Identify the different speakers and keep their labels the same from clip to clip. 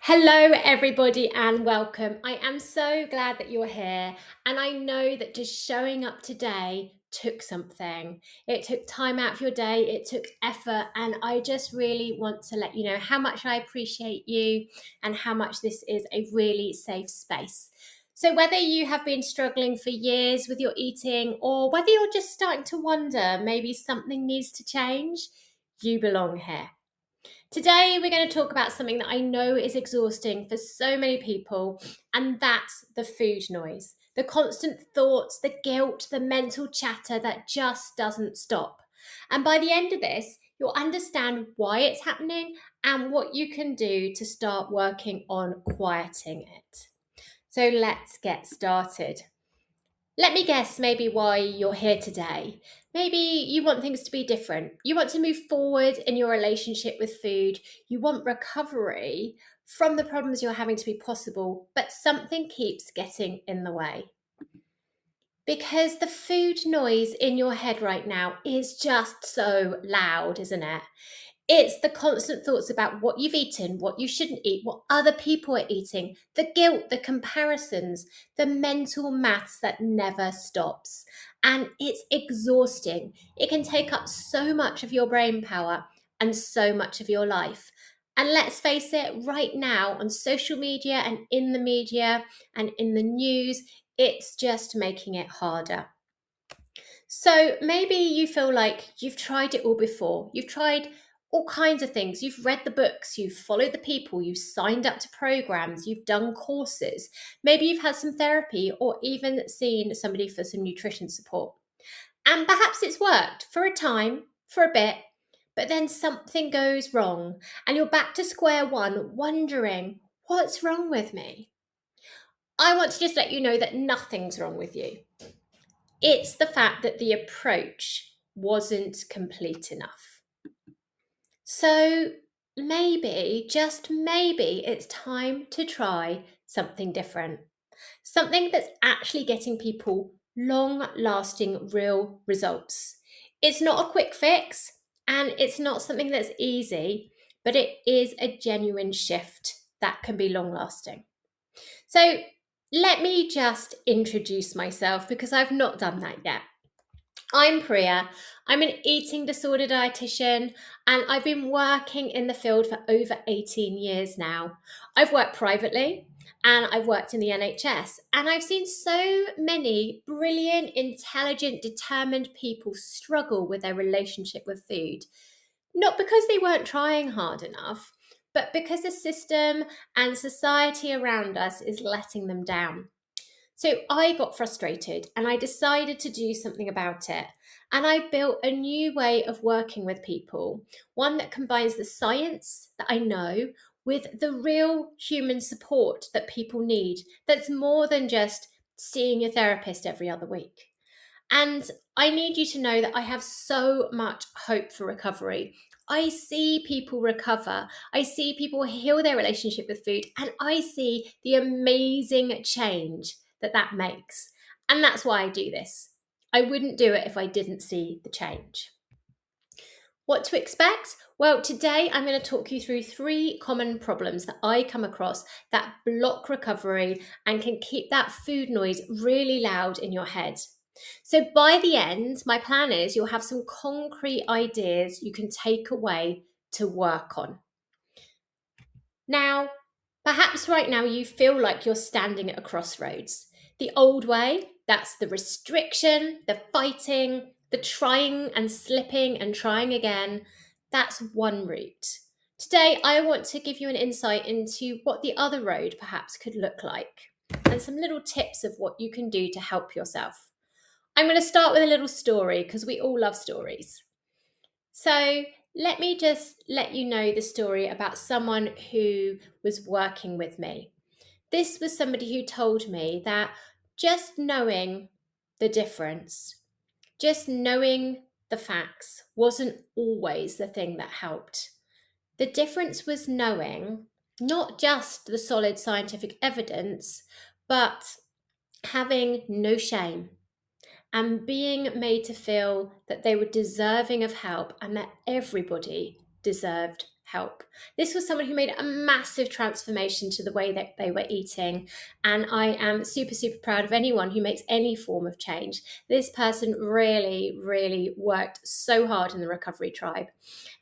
Speaker 1: Hello, everybody, and welcome. I am so glad that you're here, and I know that just showing up today took something. It took time out of your day, it took effort, and I just really want to let you know how much I appreciate you and how much this is a really safe space. So, whether you have been struggling for years with your eating or whether you're just starting to wonder maybe something needs to change, you belong here. Today, we're going to talk about something that I know is exhausting for so many people, and that's the food noise. The constant thoughts, the guilt, the mental chatter that just doesn't stop. And by the end of this, you'll understand why it's happening and what you can do to start working on quieting it. So let's get started. Let me guess maybe why you're here today. Maybe you want things to be different. You want to move forward in your relationship with food. You want recovery from the problems you're having to be possible, but something keeps getting in the way. Because the food noise in your head right now is just so loud, isn't it? It's the constant thoughts about what you've eaten, what you shouldn't eat, what other people are eating, the guilt, the comparisons, the mental maths that never stops. And it's exhausting. It can take up so much of your brain power and so much of your life. And let's face it, right now on social media and in the media and in the news, it's just making it harder. So maybe you feel like you've tried it all before. You've tried all kinds of things. You've read the books, you've followed the people, you've signed up to programs, you've done courses. Maybe you've had some therapy or even seen somebody for some nutrition support. And perhaps it's worked for a time, for a bit, but then something goes wrong and you're back to square one, wondering, what's wrong with me? I want to just let you know that nothing's wrong with you. It's the fact that the approach wasn't complete enough. So maybe, just maybe, it's time to try something different. Something that's actually getting people long lasting, real results. It's not a quick fix and it's not something that's easy, but it is a genuine shift that can be long lasting. So let me just introduce myself because I've not done that yet. I'm Priya. I'm an eating disorder dietitian and I've been working in the field for over 18 years now. I've worked privately and I've worked in the NHS and I've seen so many brilliant, intelligent, determined people struggle with their relationship with food. Not because they weren't trying hard enough, but because the system and society around us is letting them down. So I got frustrated and I decided to do something about it. And I built a new way of working with people, one that combines the science that I know with the real human support that people need, that's more than just seeing your therapist every other week. And I need you to know that I have so much hope for recovery. I see people recover. I see people heal their relationship with food, and I see the amazing change that that makes. And that's why I do this. I wouldn't do it if I didn't see the change. What to expect? Well, today I'm going to talk you through 3 common problems that I come across that block recovery and can keep that food noise really loud in your head. So by the end, my plan is you'll have some concrete ideas you can take away to work on. Now, perhaps right now you feel like you're standing at a crossroads. The old way, that's the restriction, the fighting, the trying and slipping and trying again. That's one route. Today, I want to give you an insight into what the other road perhaps could look like and some little tips of what you can do to help yourself. I'm going to start with a little story because we all love stories. So, let me just let you know the story about someone who was working with me. This was somebody who told me that just knowing the difference, just knowing the facts, wasn't always the thing that helped. The difference was knowing not just the solid scientific evidence, but having no shame and being made to feel that they were deserving of help and that everybody deserved help. This was someone who made a massive transformation to the way that they were eating. And I am super, super proud of anyone who makes any form of change. This person really, really worked so hard in the recovery tribe.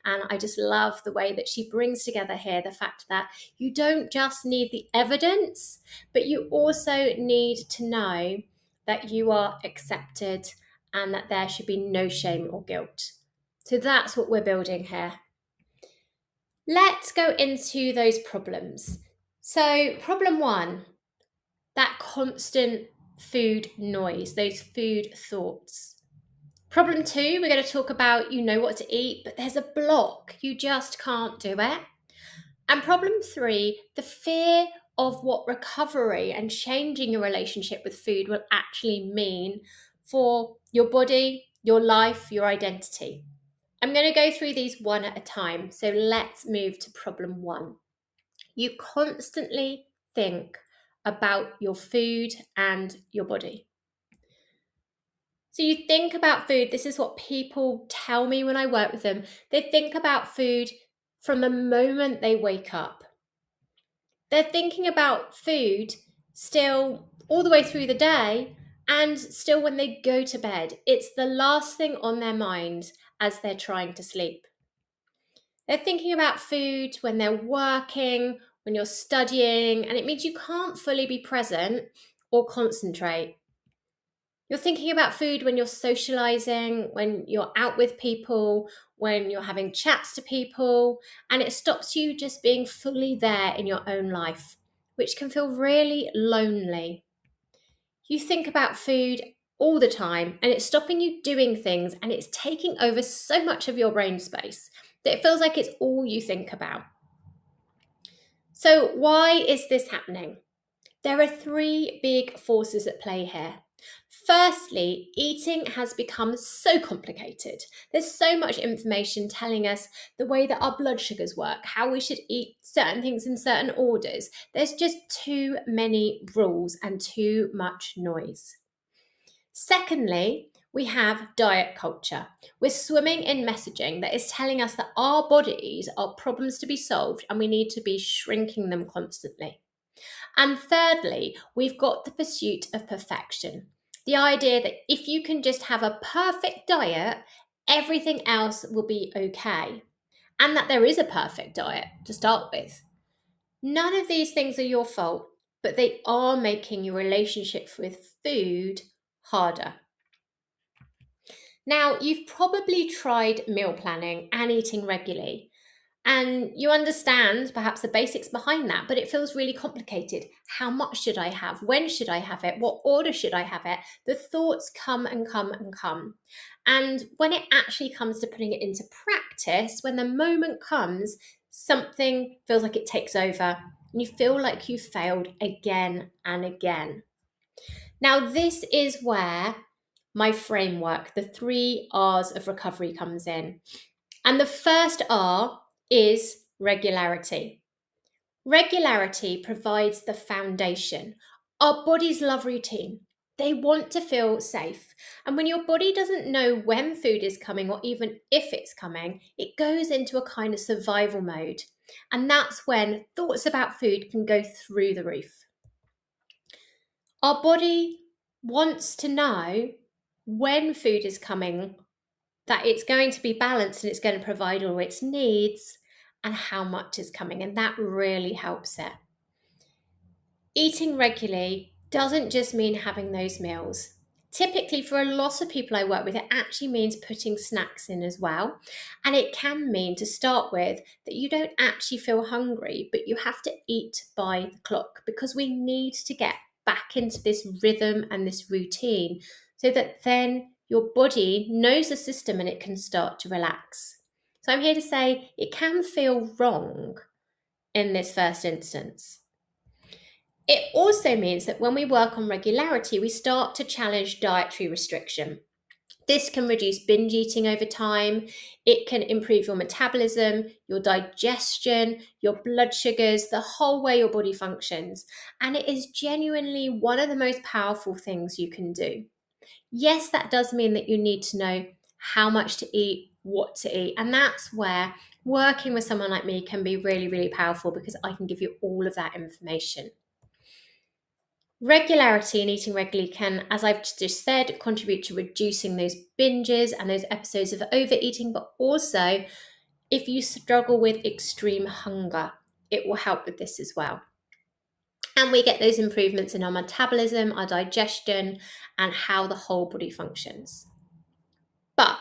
Speaker 1: And I just love the way that she brings together here the fact that you don't just need the evidence, but you also need to know that you are accepted and that there should be no shame or guilt. So that's what we're building here. Let's go into those problems. So, problem one, that constant food noise, those food thoughts. Problem two, we're going to talk about you know what to eat, but there's a block. You just can't do it. And problem three, the fear of what recovery and changing your relationship with food will actually mean for your body, your life, your identity. I'm going to go through these one at a time. So let's move to problem one. You constantly think about your food and your body. So you think about food. This is what people tell me when I work with them. They think about food from the moment they wake up. They're thinking about food still all the way through the day and still when they go to bed. It's the last thing on their mind as they're trying to sleep. They're thinking about food when they're working, when you're studying, and it means you can't fully be present or concentrate. You're thinking about food when you're socializing, when you're out with people, when you're having chats to people, and it stops you just being fully there in your own life, which can feel really lonely. You think about food all the time, and it's stopping you doing things, and it's taking over so much of your brain space that it feels like it's all you think about. So, why is this happening? There are three big forces at play here. Firstly, eating has become so complicated. There's so much information telling us the way that our blood sugars work, how we should eat certain things in certain orders. There's just too many rules and too much noise. Secondly, we have diet culture. We're swimming in messaging that is telling us that our bodies are problems to be solved and we need to be shrinking them constantly. And thirdly, we've got the pursuit of perfection. The idea that if you can just have a perfect diet, everything else will be okay. And that there is a perfect diet to start with. None of these things are your fault, but they are making your relationship with food harder. Now, you've probably tried meal planning and eating regularly. And you understand perhaps the basics behind that, but it feels really complicated. How much should I have? When should I have it? What order should I have it? The thoughts come and come and come. And when it actually comes to putting it into practice, when the moment comes, something feels like it takes over and you feel like you've failed again and again. Now, this is where my framework, the 3 R's of recovery, comes in. And the first R is regularity. Regularity provides the foundation. Our bodies love routine. They want to feel safe. And when your body doesn't know when food is coming or even if it's coming, it goes into a kind of survival mode. And that's when thoughts about food can go through the roof. Our body wants to know when food is coming, that it's going to be balanced and it's going to provide all its needs, and how much is coming, and that really helps it. Eating regularly doesn't just mean having those meals. Typically, for a lot of people I work with, it actually means putting snacks in as well. And it can mean, to start with, that you don't actually feel hungry, but you have to eat by the clock because we need to get back into this rhythm and this routine so that then your body knows the system and it can start to relax. So I'm here to say it can feel wrong in this first instance. It also means that when we work on regularity, we start to challenge dietary restriction. This can reduce binge eating over time. It can improve your metabolism, your digestion, your blood sugars, the whole way your body functions. And it is genuinely one of the most powerful things you can do. Yes, that does mean that you need to know how much to eat, what to eat. And that's where working with someone like me can be really, really powerful, because I can give you all of that information. Regularity and eating regularly can, as I've just said, contribute to reducing those binges and those episodes of overeating, but also if you struggle with extreme hunger, it will help with this as well. And we get those improvements in our metabolism, our digestion, and how the whole body functions. But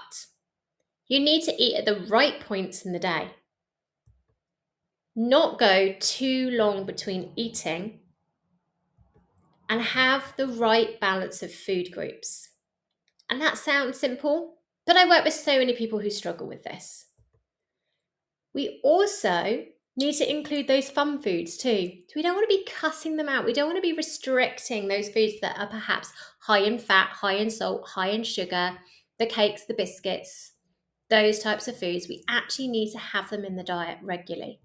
Speaker 1: you need to eat at the right points in the day. Not go too long between eating, and have the right balance of food groups. And that sounds simple, but I work with so many people who struggle with this. We also need to include those fun foods too. So we don't want to be cutting them out. We don't want to be restricting those foods that are perhaps high in fat, high in salt, high in sugar, the cakes, the biscuits, those types of foods. We actually need to have them in the diet regularly.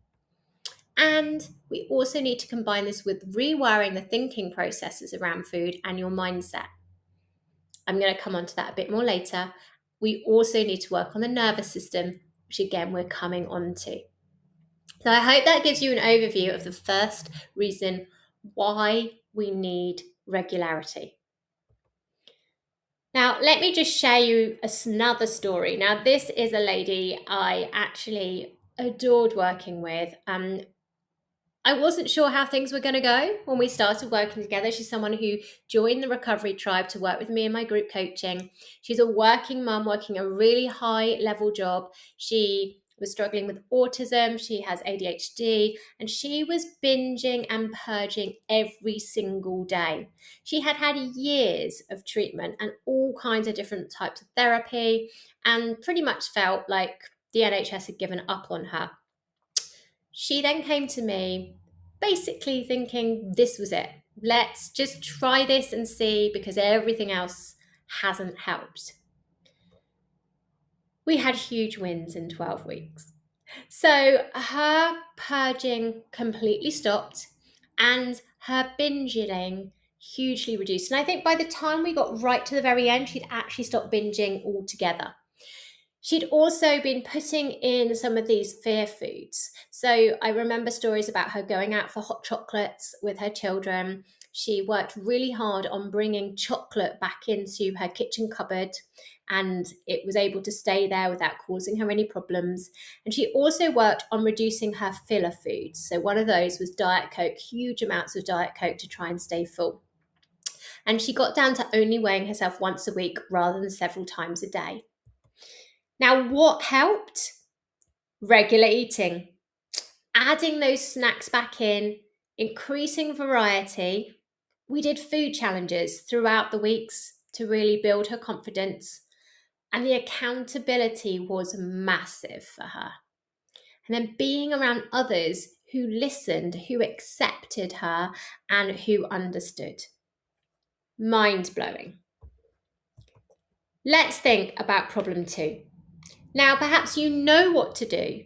Speaker 1: And we also need to combine this with rewiring the thinking processes around food and your mindset. I'm going to come on to that a bit more later. We also need to work on the nervous system, which again, we're coming on to. So I hope that gives you an overview of the first reason why we need regularity. Now, let me just share you another story. Now, this is a lady I actually adored working with. I wasn't sure how things were going to go when we started working together. She's someone who joined the recovery tribe to work with me in my group coaching. She's a working mum working a really high level job. She was struggling with autism. She has ADHD, and she was binging and purging every single day. She had had years of treatment and all kinds of different types of therapy, and pretty much felt like the NHS had given up on her. She then came to me basically thinking this was it. Let's just try this and see, because everything else hasn't helped. We had huge wins in 12 weeks. So her purging completely stopped and her binge eating hugely reduced. And I think by the time we got right to the very end, she'd actually stopped binging altogether. She'd also been putting in some of these fear foods. So I remember stories about her going out for hot chocolates with her children. She worked really hard on bringing chocolate back into her kitchen cupboard, and it was able to stay there without causing her any problems. And she also worked on reducing her filler foods. So one of those was Diet Coke, huge amounts of Diet Coke to try and stay full. And she got down to only weighing herself once a week rather than several times a day. Now, what helped? Regular eating. Adding those snacks back in, increasing variety. We did food challenges throughout the weeks to really build her confidence. And the accountability was massive for her. And then being around others who listened, who accepted her, and who understood. Mind-blowing. Let's think about problem 2. Now, perhaps you know what to do,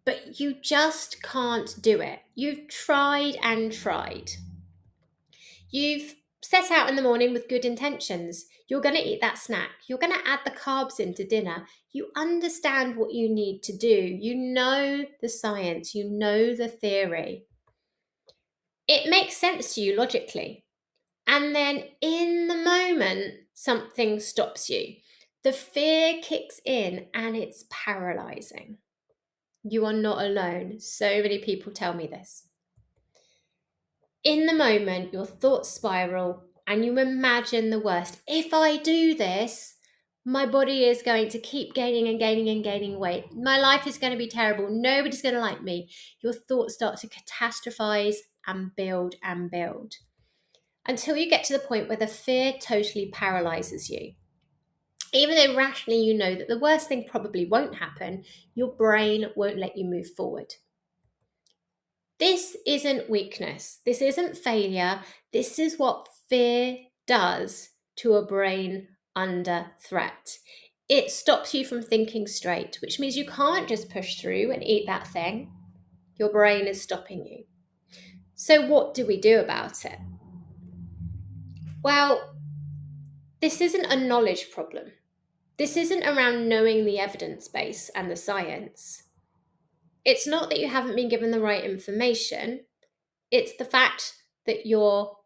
Speaker 1: but you just can't do it. You've tried and tried. You've set out in the morning with good intentions. You're going to eat that snack. You're going to add the carbs into dinner. You understand what you need to do. You know the science. You know the theory. It makes sense to you logically. And then in the moment, something stops you. The fear kicks in and it's paralyzing. You are not alone. So many people tell me this. In the moment, your thoughts spiral and you imagine the worst. If I do this, my body is going to keep gaining and gaining and gaining weight. My life is going to be terrible. Nobody's going to like me. Your thoughts start to catastrophize and build until you get to the point where the fear totally paralyzes you. Even though rationally you know that the worst thing probably won't happen, your brain won't let you move forward. This isn't weakness. This isn't failure. This is what fear does to a brain under threat. It stops you from thinking straight, which means you can't just push through and eat that thing. Your brain is stopping you. So what do we do about it? Well, this isn't a knowledge problem. This isn't around knowing the evidence base and the science. It's not that you haven't been given the right information. It's the fact that your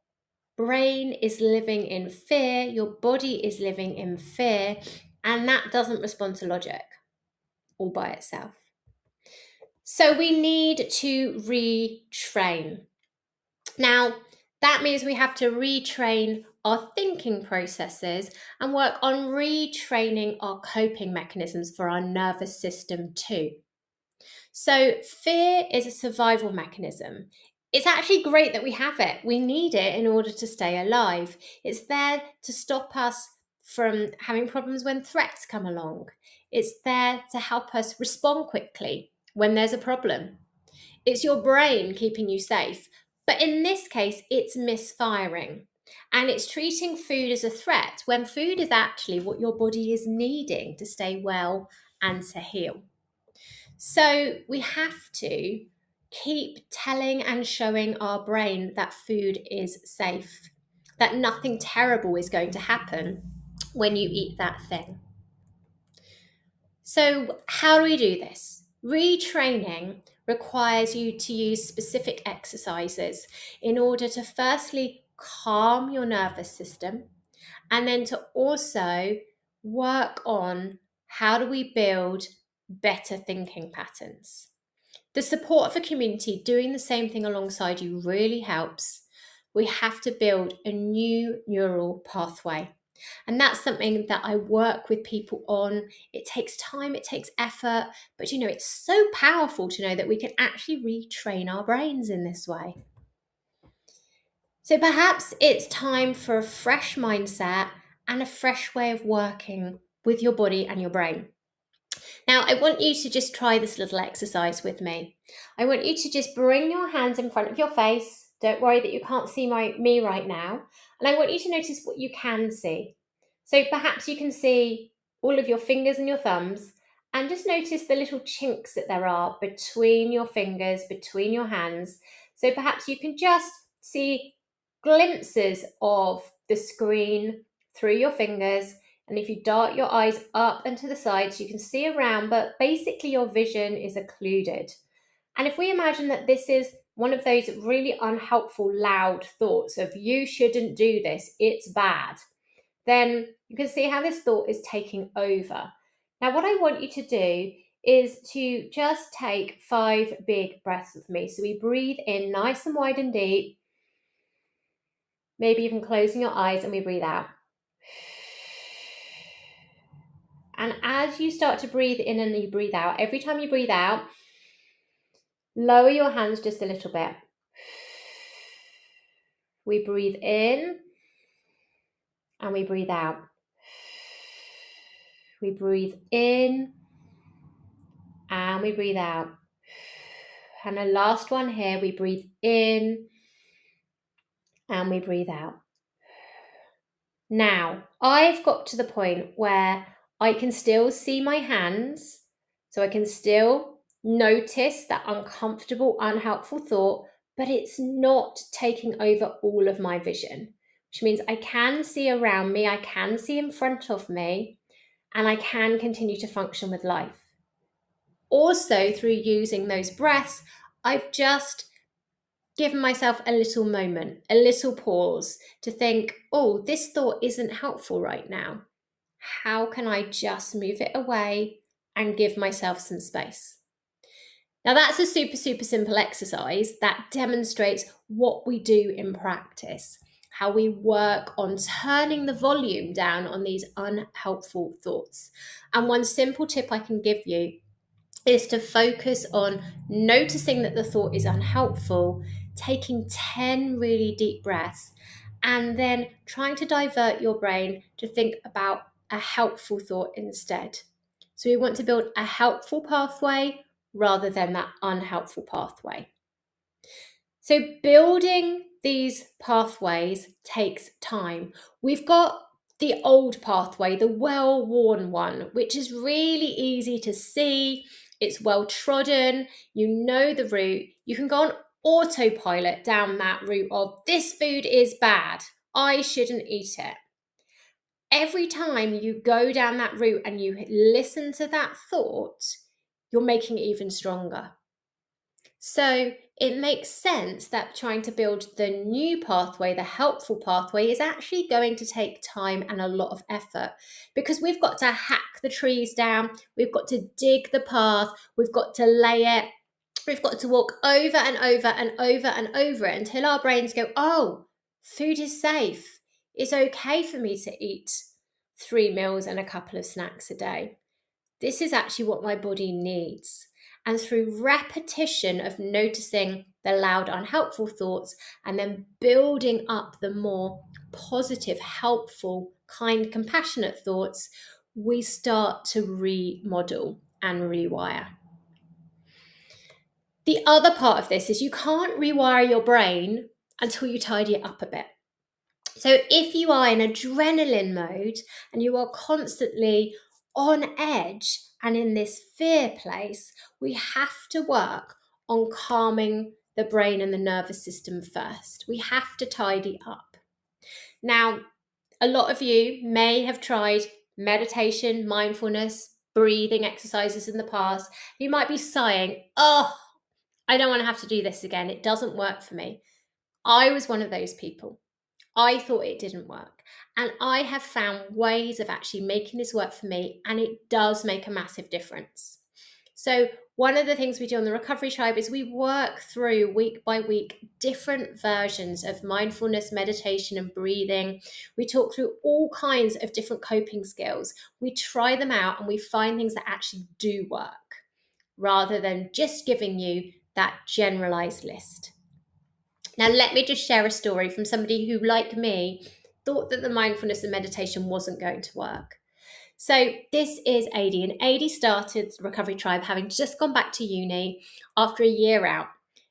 Speaker 1: brain is living in fear, your body is living in fear, and that doesn't respond to logic all by itself. So we need to retrain. Now, that means we have to retrain our thinking processes and work on retraining our coping mechanisms for our nervous system too. So, fear is a survival mechanism. It's actually great that we have it. We need it in order to stay alive. It's there to stop us from having problems when threats come along. It's there to help us respond quickly when there's a problem. It's your brain keeping you safe. But in this case, it's misfiring. And it's treating food as a threat when food is actually what your body is needing to stay well and to heal. So we have to keep telling and showing our brain that food is safe, that nothing terrible is going to happen when you eat that thing. So how do we do this? Retraining requires you to use specific exercises in order to firstly calm your nervous system, and then to also work on how do we build better thinking patterns. The support of a community doing the same thing alongside you really helps. We have to build a new neural pathway. And that's something that I work with people on. It takes time, it takes effort, but it's so powerful to know that we can actually retrain our brains in this way. So perhaps it's time for a fresh mindset and a fresh way of working with your body and your brain. Now, I want you to just try this little exercise with me. I want you to just bring your hands in front of your face. Don't worry that you can't see me right now. And I want you to notice what you can see. So perhaps you can see all of your fingers and your thumbs, and just notice the little chinks that there are between your fingers, between your hands. So perhaps you can just see glimpses of the screen through your fingers. And if you dart your eyes up and to the sides, you can see around, but basically your vision is occluded. And if we imagine that this is one of those really unhelpful, loud thoughts of you shouldn't do this, it's bad, then you can see how this thought is taking over. Now, what I want you to do is to just take 5 big breaths with me. So we breathe in nice and wide and deep, maybe even closing your eyes, and we breathe out. And as you start to breathe in and you breathe out, every time you breathe out, lower your hands just a little bit. We breathe in and we breathe out. We breathe in and we breathe out. And the last one here, we breathe in and we breathe out. Now, I've got to the point where I can still see my hands, so I can still notice that uncomfortable, unhelpful thought, but it's not taking over all of my vision, which means I can see around me, I can see in front of me, and I can continue to function with life. Also, through using those breaths, I've just given myself a little moment, a little pause to think, oh, this thought isn't helpful right now. How can I just move it away and give myself some space? Now, that's a super, super simple exercise that demonstrates what we do in practice, how we work on turning the volume down on these unhelpful thoughts. And one simple tip I can give you is to focus on noticing that the thought is unhelpful, taking 10 really deep breaths, and then trying to divert your brain to think about a helpful thought instead. So we want to build a helpful pathway rather than that unhelpful pathway. So building these pathways takes time. We've got the old pathway, the well-worn one, which is really easy to see. It's well trodden, you know the route. You can go on autopilot down that route of this food is bad, I shouldn't eat it. every time you go down that route and you listen to that thought, you're making it even stronger. So it makes sense that trying to build the new pathway, the helpful pathway, is actually going to take time and a lot of effort, because we've got to hack the trees down, we've got to dig the path, we've got to lay it, we've got to walk over and over and over and over it until our brains go, oh, food is safe. It's okay for me to eat 3 meals and a couple of snacks a day. This is actually what my body needs. And through repetition of noticing the loud, unhelpful thoughts and then building up the more positive, helpful, kind, compassionate thoughts, we start to remodel and rewire. The other part of this is you can't rewire your brain until you tidy it up a bit. So if you are in adrenaline mode and you are constantly on edge and in this fear place, we have to work on calming the brain and the nervous system first. We have to tidy up. Now, a lot of you may have tried meditation, mindfulness, breathing exercises in the past. You might be sighing, oh, I don't want to have to do this again. It doesn't work for me. I was one of those people. I thought it didn't work. And I have found ways of actually making this work for me, and it does make a massive difference. So one of the things we do on the Recovery Tribe is we work through week by week different versions of mindfulness, meditation, and breathing. We talk through all kinds of different coping skills. We try them out and we find things that actually do work, rather than just giving you that generalized list. Now, let me just share a story from somebody who, like me, thought that the mindfulness and meditation wasn't going to work. So this is Adi, and Adi started the Recovery Tribe having just gone back to uni after a year out.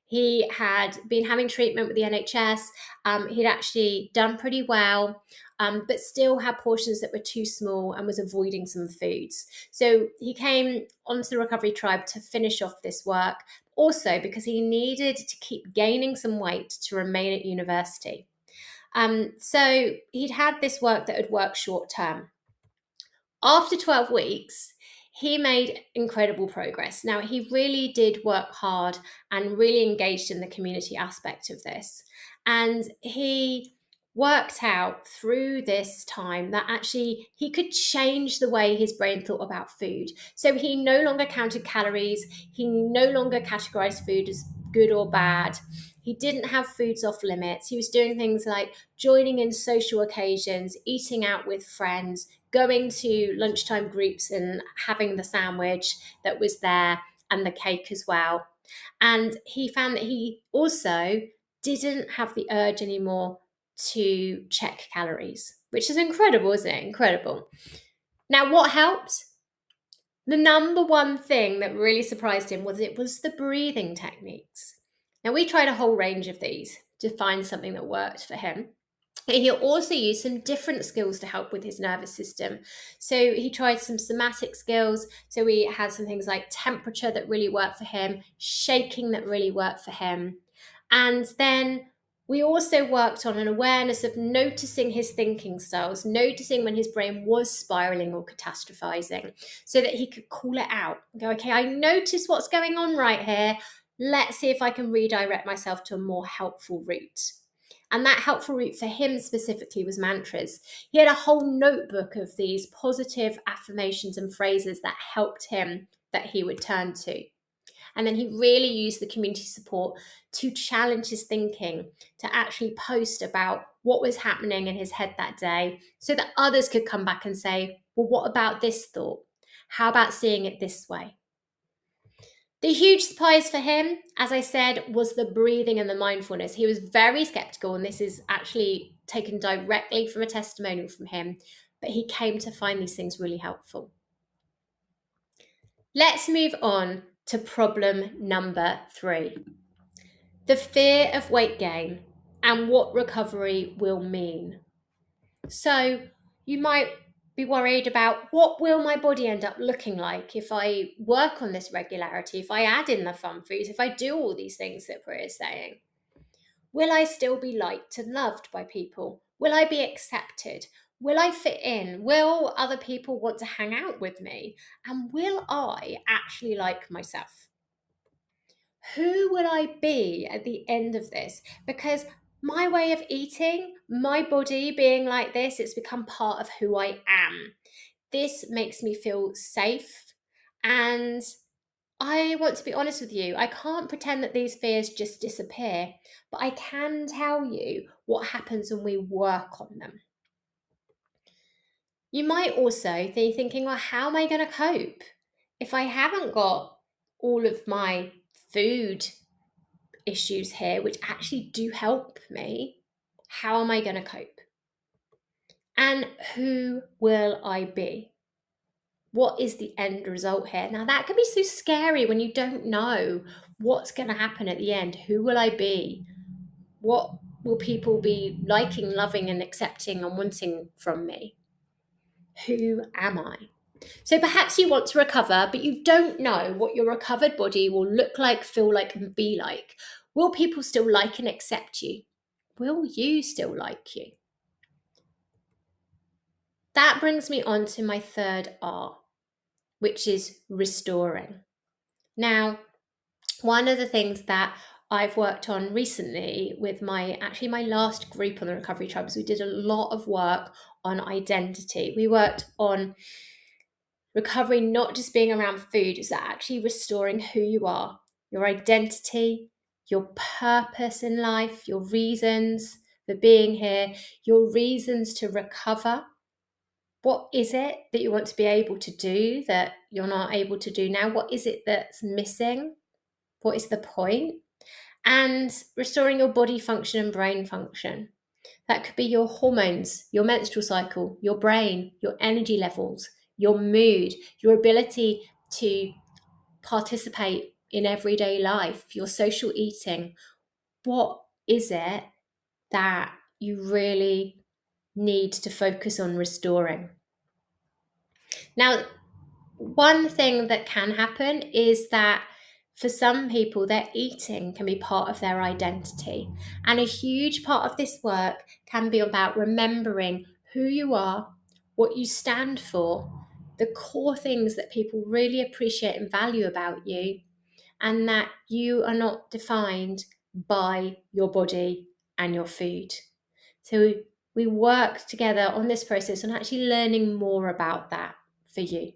Speaker 1: He had been having treatment with the NHS. He'd actually done pretty well, but still had portions that were too small and was avoiding some foods. So he came onto the Recovery Tribe to finish off this work, also because he needed to keep gaining some weight to remain at university. So he'd had this work that had worked short term. After 12 weeks, he made incredible progress. Now, he really did work hard and really engaged in the community aspect of this. And he worked out through this time that actually he could change the way his brain thought about food. So he no longer counted calories. He no longer categorized food as good or bad. He didn't have foods off limits. He was doing things like joining in social occasions, eating out with friends, going to lunchtime groups and having the sandwich that was there and the cake as well. And he found that he also didn't have the urge anymore to check calories, which is incredible, isn't it? Incredible. Now, what helped? The number one thing that really surprised him was the breathing techniques. Now, we tried a whole range of these to find something that worked for him. And he also used some different skills to help with his nervous system. So he tried some somatic skills. So we had some things like temperature that really worked for him, shaking that really worked for him. And then we also worked on an awareness of noticing his thinking styles, noticing when his brain was spiraling or catastrophizing, so that he could call it out and go, okay, I notice what's going on right here. Let's see if I can redirect myself to a more helpful route. And that helpful route for him specifically was mantras. He had a whole notebook of these positive affirmations and phrases that helped him that he would turn to. And then he really used the community support to challenge his thinking, to actually post about what was happening in his head that day so that others could come back and say, well, what about this thought? How about seeing it this way? The huge surprise for him, as I said, was the breathing and the mindfulness. He was very skeptical, and this is actually taken directly from a testimonial from him, but he came to find these things really helpful. Let's move on to problem number 3. The fear of weight gain and what recovery will mean. So you might be worried about, what will my body end up looking like if I work on this regularity, if I add in the fun foods, if I do all these things that Priya is saying? Will I still be liked and loved by people? Will I be accepted? Will I fit in? Will other people want to hang out with me? And will I actually like myself? Who will I be at the end of this? Because my way of eating, my body being like this, it's become part of who I am. This makes me feel safe. And I want to be honest with you. I can't pretend that these fears just disappear, but I can tell you what happens when we work on them. You might also be thinking, well, how am I going to cope if I haven't got all of my food issues here, which actually do help me? How am I going to cope? And who will I be? What is the end result here? Now, that can be so scary when you don't know what's going to happen at the end. Who will I be? What will people be liking, loving, and accepting and wanting from me? Who am I? So perhaps you want to recover, but you don't know what your recovered body will look like, feel like, and be like. Will people still like and accept you? Will you still like you? That brings me on to my third R, which is restoring. Now, one of the things that I've worked on recently with my last group on the Recovery Tribe is we did a lot of work on identity. We worked on recovery not just being around food, it's actually restoring who you are, your identity, your purpose in life, your reasons for being here, your reasons to recover. What is it that you want to be able to do that you're not able to do now? What is it that's missing? What is the point? And restoring your body function and brain function. That could be your hormones, your menstrual cycle, your brain, your energy levels, your mood, your ability to participate in everyday life, your social eating. What is it that you really need to focus on restoring? Now, one thing that can happen is that for some people, their eating can be part of their identity. And a huge part of this work can be about remembering who you are, what you stand for, the core things that people really appreciate and value about you, and that you are not defined by your body and your food. So we work together on this process and actually learning more about that for you.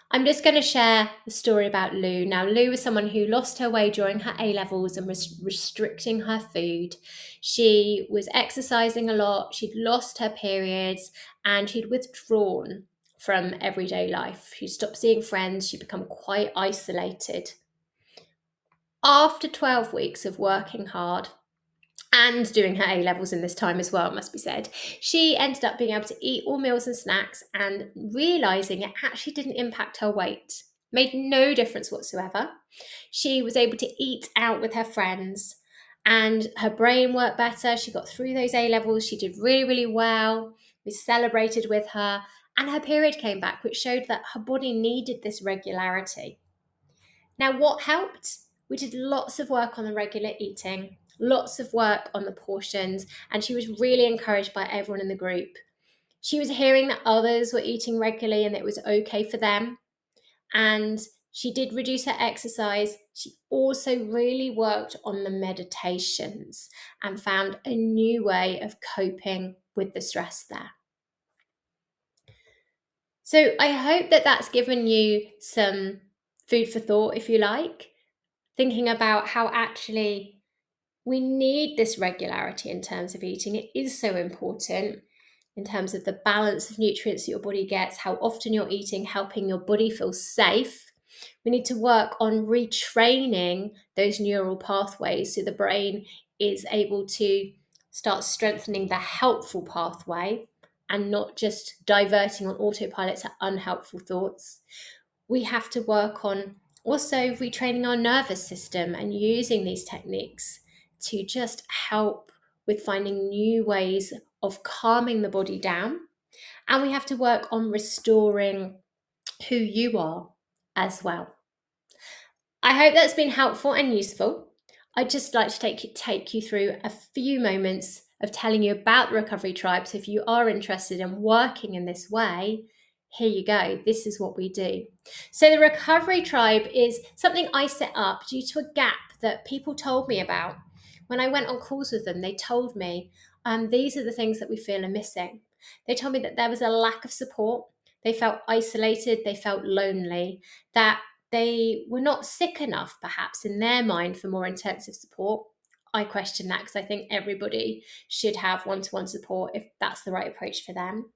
Speaker 1: I'm just going to share the story about Lou. Now, Lou was someone who lost her way during her A-levels and was restricting her food. She was exercising a lot, she'd lost her periods, and she'd withdrawn from everyday life. She'd stopped seeing friends, she'd become quite isolated. After 12 weeks of working hard, and doing her A-levels in this time as well, it must be said, she ended up being able to eat all meals and snacks and realising it actually didn't impact her weight. Made no difference whatsoever. She was able to eat out with her friends and her brain worked better. She got through those A-levels. She did really, really well. We celebrated with her and her period came back, which showed that her body needed this regularity. Now, what helped? We did lots of work on the regular eating, lots of work on the portions, and she was really encouraged by everyone in the group. She was hearing that others were eating regularly and it was okay for them. And she did reduce her exercise. She also really worked on the meditations and found a new way of coping with the stress there. So I hope that that's given you some food for thought, if you like, thinking about how actually we need this regularity in terms of eating. It is so important in terms of the balance of nutrients that your body gets, how often you're eating, helping your body feel safe. We need to work on retraining those neural pathways so the brain is able to start strengthening the helpful pathway and not just diverting on autopilot to unhelpful thoughts. We have to work on also retraining our nervous system and using these techniques to just help with finding new ways of calming the body down. And we have to work on restoring who you are as well. I hope that's been helpful and useful. I'd just like to take you through a few moments of telling you about the Recovery Tribe. So if you are interested in working in this way, here you go. This is what we do. So the Recovery Tribe is something I set up due to a gap that people told me about. When I went on calls with them, they told me, these are the things that we feel are missing. They told me that there was a lack of support. They felt isolated. They felt lonely, that they were not sick enough, perhaps, in their mind for more intensive support. I question that because I think everybody should have one-to-one support if that's the right approach for them.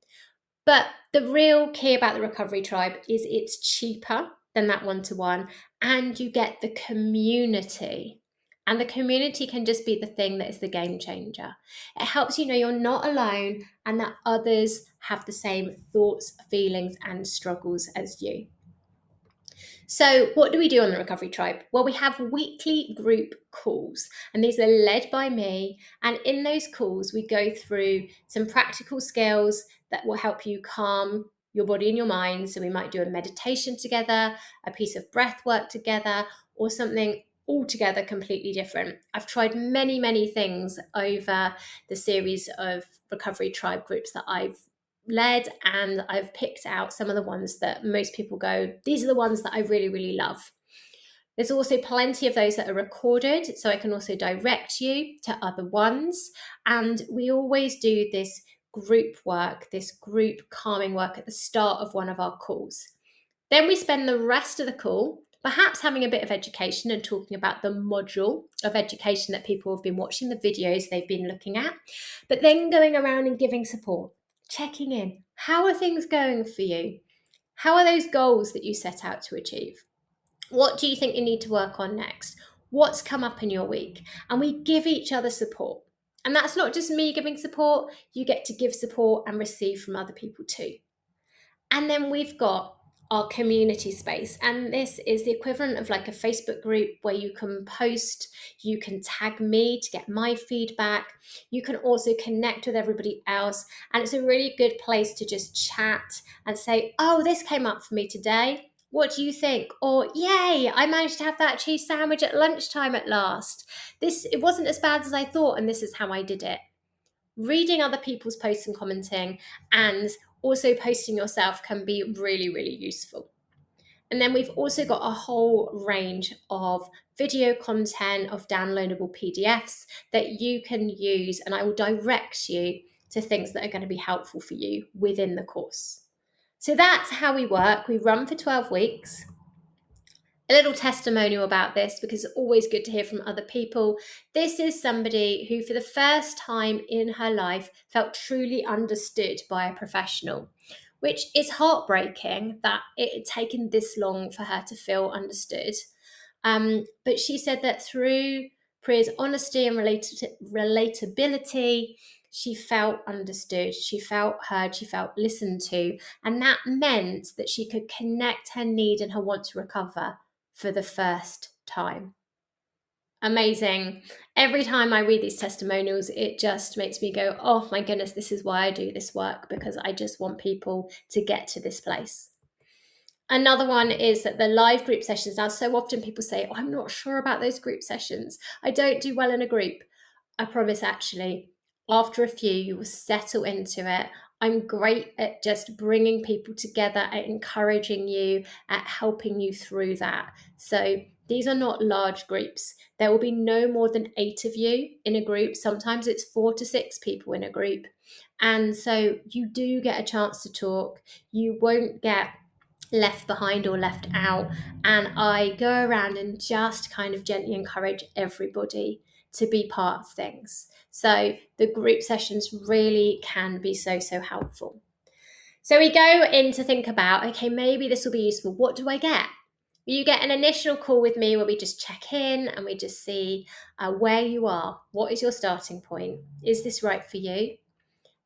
Speaker 1: But the real key about the Recovery Tribe is it's cheaper than that one-to-one, and you get the community. And the community can just be the thing that is the game changer. It helps you know you're not alone and that others have the same thoughts, feelings, and struggles as you. So what do we do on the Recovery Tribe? Well, we have weekly group calls, and these are led by me. And in those calls, we go through some practical skills that will help you calm your body and your mind. So we might do a meditation together, a piece of breath work together, or something altogether completely different. I've tried many, many things over the series of Recovery Tribe groups that I've led, and I've picked out some of the ones that most people go, these are the ones that I really, really love. There's also plenty of those that are recorded, so I can also direct you to other ones. And we always do this group work, this group calming work at the start of one of our calls. Then we spend the rest of the call perhaps having a bit of education and talking about the module of education that people have been watching, the videos they've been looking at, but then going around and giving support, checking in. How are things going for you? How are those goals that you set out to achieve? What do you think you need to work on next? What's come up in your week? And we give each other support. And that's not just me giving support, you get to give support and receive from other people too. And then we've got our community space, and this is the equivalent of like a Facebook group where you can post, you can tag me to get my feedback, you can also connect with everybody else, and it's a really good place to just chat and say, oh, this came up for me today, what do you think? Or yay, I managed to have that cheese sandwich at lunchtime at last, it wasn't as bad as I thought, and this is how I did it. Reading other people's posts and commenting, and also posting yourself, can be really, really useful. And then we've also got a whole range of video content, of downloadable PDFs that you can use, and I will direct you to things that are going to be helpful for you within the course. So that's how we work. We run for 12 weeks. A little testimonial about this, because it's always good to hear from other people. This is somebody who, for the first time in her life, felt truly understood by a professional, which is heartbreaking that it had taken this long for her to feel understood. But she said that through Priya's honesty and relatability, she felt understood, she felt heard, she felt listened to, and that meant that she could connect her need and her want to recover for the first time. Amazing. Every time I read these testimonials, it just makes me go, oh my goodness, this is why I do this work, because I just want people to get to this place. Another one is that the live group sessions. Now, so often people say, oh, I'm not sure about those group sessions. I don't do well in a group. I promise, actually, after a few, you will settle into it. I'm great at just bringing people together, at encouraging you, at helping you through that. So these are not large groups. There will be no more than 8 of you in a group. Sometimes it's 4 to 6 people in a group. And so you do get a chance to talk. You won't get left behind or left out. And I go around and just kind of gently encourage everybody to be part of things. So the group sessions really can be so helpful. So we go in to think about, okay, maybe this will be useful. What do I get? You get an initial call with me where we just check in and we just see where you are. What is your starting point? Is this right for you?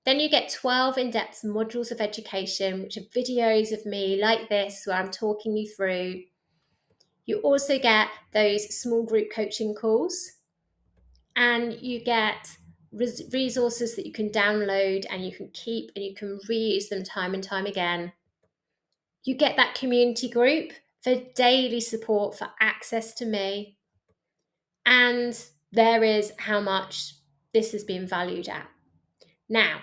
Speaker 1: Then you get 12 in-depth modules of education, which are videos of me like this, where I'm talking you through. You also get those small group coaching calls, and you get resources that you can download and you can keep and you can reuse them time and time again. You get that community group for daily support, for access to me. And there is how much this has been valued at. Now,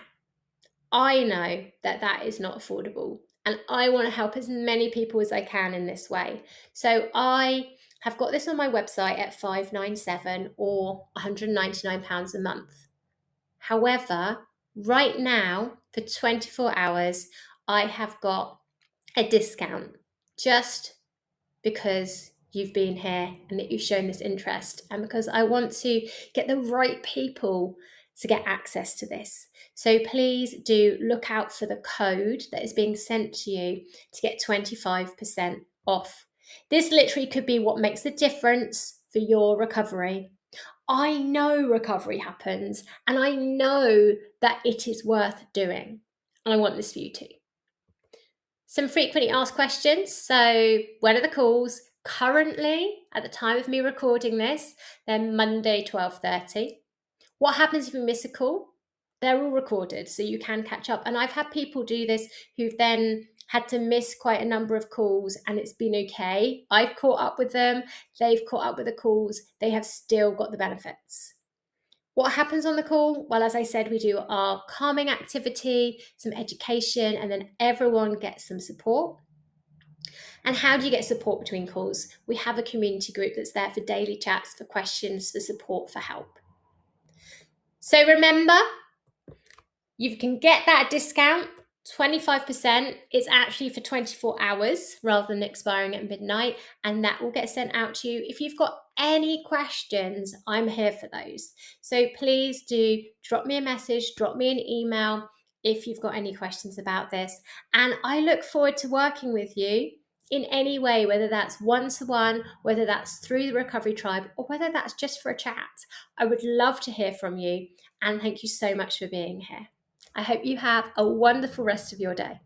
Speaker 1: I know that that is not affordable, and I want to help as many people as I can in this way. So I have got this on my website at $597 or £199 a month. However, right now, for 24 hours, I have got a discount just because you've been here and that you've shown this interest, and because I want to get the right people to get access to this. So please do look out for the code that is being sent to you to get 25% off. This literally could be what makes the difference for your recovery. I know recovery happens, and I know that it is worth doing. And I want this for you too. Some frequently asked questions. So, when are the calls? Currently, at the time of me recording this, they're Monday 12:30. What happens if you miss a call? They're all recorded, so you can catch up. And I've had people do this who've then had to miss quite a number of calls, and it's been okay. I've caught up with them, they've caught up with the calls, they have still got the benefits. What happens on the call? Well, as I said, we do our calming activity, some education, and then everyone gets some support. And how do you get support between calls? We have a community group that's there for daily chats, for questions, for support, for help. So remember, you can get that discount. 25% is actually for 24 hours rather than expiring at midnight, and that will get sent out to you. If you've got any questions, I'm here for those. So please do drop me a message, drop me an email if you've got any questions about this. And I look forward to working with you in any way, whether that's one-to-one, whether that's through the Recovery Tribe, or whether that's just for a chat. I would love to hear from you, and thank you so much for being here. I hope you have a wonderful rest of your day.